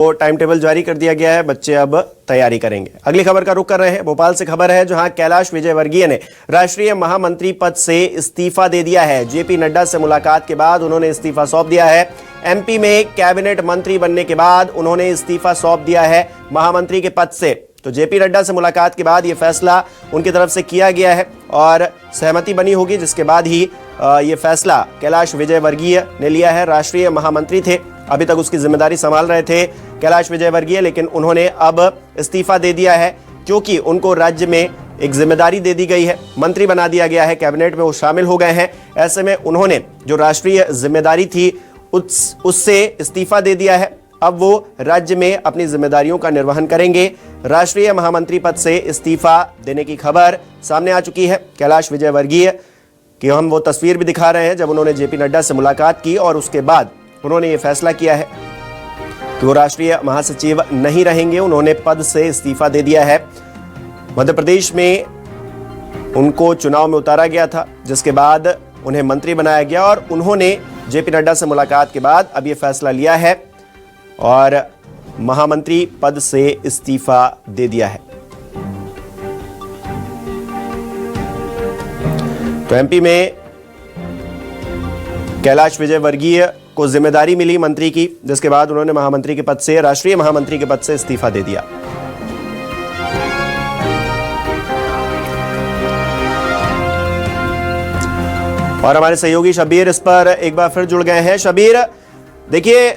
तो time table जारी कर दिया गया है, बच्चे अब तैयारी करेंगे। अगली खबर का रुख कर रहे हैं। भोपाल से खबर है जहां कैलाश विजयवर्गीय ने राष्ट्रीय महामंत्री पद से इस्तीफा दे दिया है। जेपी नड्डा से मुलाकात के बाद उन्होंने इस्तीफा सौंप दिया है। एमपी में कैबिनेट मंत्री बनने के बाद उन्होंने इस्तीफा सौंप दिया है महामंत्री के पद से। तो जेपी नड्डा से मुलाकात के बाद यह फैसला उनकी तरफ से किया गया है और सहमति बनी होगी, जिसके बाद ही ये फैसला कैलाश विजयवर्गीय ने लिया है। राष्ट्रीय महामंत्री थे, अभी तक उसकी जिम्मेदारी संभाल रहे थे कैलाश विजयवर्गीय, लेकिन उन्होंने अब इस्तीफा दे दिया है क्योंकि उनको राज्य में एक जिम्मेदारी दे दी गई है, मंत्री बना दिया गया है, कैबिनेट में वो शामिल हो गए हैं। ऐसे में उन्होंने जो राष्ट्रीय जिम्मेदारी थी उससे इस्तीफा दे दिया है। अब वो राज्य में अपनी जिम्मेदारियों का निर्वहन करेंगे। राष्ट्रीय महामंत्री पद से इस्तीफा देने की खबर सामने आ चुकी है कैलाश विजयवर्गीय की। हम वो तस्वीर भी दिखा रहे हैं जब उन्होंने जेपी नड्डा से मुलाकात की और उसके बाद उन्होंने ये फैसला किया है कि वो राष्ट्रीय महासचिव नहीं रहेंगे। उन्होंने पद से इस्तीफा दे दिया है। मध्य प्रदेश में उनको चुनाव में उतारा गया था, जिसके बाद उन्हें मंत्री बनाया गया और उन्होंने जेपी नड्डा से मुलाकात के बाद अब ये फैसला लिया है और महामंत्री पद से इस्तीफा दे दिया है। तो एमपी में कैलाश विजयवर्गीय को जिम्मेदारी मिली मंत्री की, जिसके बाद उन्होंने महामंत्री के पद से, राष्ट्रीय महामंत्री के पद से इस्तीफा दे दिया। और हमारे सहयोगी शबीर इस पर एक बार फिर जुड़ गए हैं। शबीर, देखिए,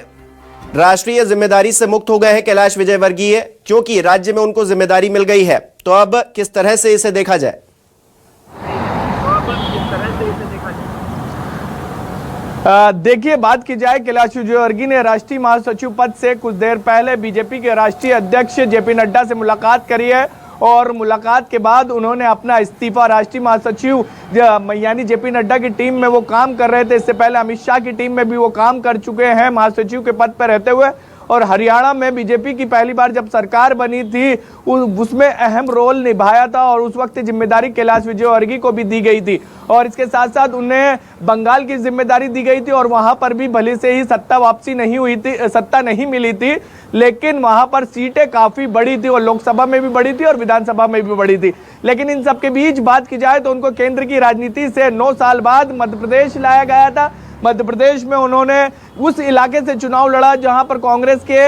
राष्ट्रीय जिम्मेदारी से मुक्त हो गए हैं कैलाश विजयवर्गीय क्योंकि राज्य में उनको जिम्मेदारी मिल गई है। तो अब किस तरह से इसे देखा जाए? देखिए, बात की जाए, कैलाश विजयवर्गीय ने राष्ट्रीय महासचिव पद से कुछ देर पहले बीजेपी के राष्ट्रीय अध्यक्ष जेपी नड्डा से मुलाकात करी है और मुलाकात के बाद उन्होंने अपना इस्तीफा, राष्ट्रीय महासचिव यानी जेपी नड्डा की टीम में वो काम कर रहे थे। इससे पहले अमित शाह की टीम में भी वो काम कर चुके हैं महासचिव के पद पर रहते हुए। और हरियाणा में बीजेपी की पहली बार जब सरकार बनी थी उसमें अहम रोल निभाया था और उस वक्त जिम्मेदारी कैलाश विजयवर्गीय को भी दी गई थी। और इसके साथ साथ उन्हें बंगाल की जिम्मेदारी दी गई थी और वहां पर भी भले से ही सत्ता वापसी नहीं हुई थी, सत्ता नहीं मिली थी, लेकिन वहां पर सीटें काफी बड़ी थी और लोकसभा में भी बड़ी थी और विधानसभा में भी बड़ी थी। लेकिन इन सबके बीच बात की जाए तो उनको केंद्र की राजनीति से 9 साल बाद मध्य प्रदेश लाया गया था। मध्य प्रदेश में उन्होंने उस इलाके से चुनाव लड़ा जहां पर कांग्रेस के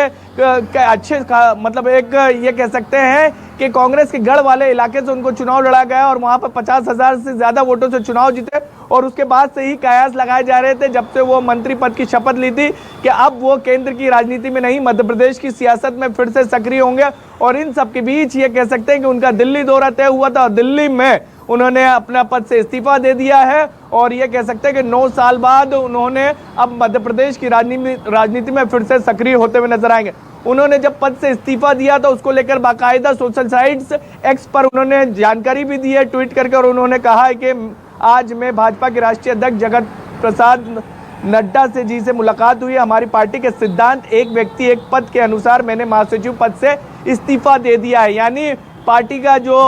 अच्छे मतलब एक ये कह सकते हैं कि कांग्रेस के गढ़ वाले इलाके से उनको चुनाव लड़ा गया और वहां पर 50,000 से ज्यादा वोटों से चुनाव जीते। और उसके बाद से ही कयास लगाए जा रहे थे जब से वो मंत्री पद की शपथ ली थी कि अब वो केंद्र की राजनीति में नहीं, मध्य प्रदेश की सियासत में फिर से सक्रिय होंगे। और इन सब के बीच ये कह सकते हैं कि उनका दिल्ली दौरा तय हुआ था और दिल्ली में उन्होंने अपना पद से इस्तीफा दे दिया है। और ये कह सकते हैं कि 9 साल बाद उन्होंने अब मध्य प्रदेश की राजनीति में फिर से सक्रिय होते हुए नजर आएंगे। उन्होंने जब पद से इस्तीफा दिया था उसको लेकर बाकायदा सोशल साइट्स एक्स पर उन्होंने जानकारी भी दी है ट्वीट करके, और उन्होंने कहा है कि आज मैं भाजपा के राष्ट्रीय अध्यक्ष जगत प्रसाद नड्डा जी से मुलाकात हुई। हमारी पार्टी के सिद्धांत एक व्यक्ति एक पद के अनुसार मैंने महासचिव पद से इस्तीफा दे दिया है। यानी पार्टी का जो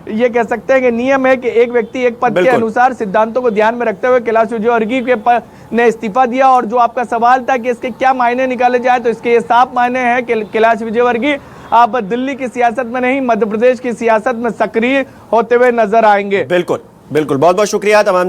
ये कह सकते हैं कि नियम है कि एक व्यक्ति एक पद के अनुसार सिद्धांतों को ध्यान में रखते हुए कैलाश विजयवर्गीय ने इस्तीफा दिया। और जो आपका सवाल था कि इसके क्या मायने निकाले जाए, तो इसके ये साफ मायने हैं कि कैलाश विजयवर्गीय आप दिल्ली की सियासत में नहीं, मध्य प्रदेश की सियासत में सक्रिय होते हुए नजर आएंगे। बिल्कुल बिल्कुल, बहुत बहुत शुक्रिया तमाम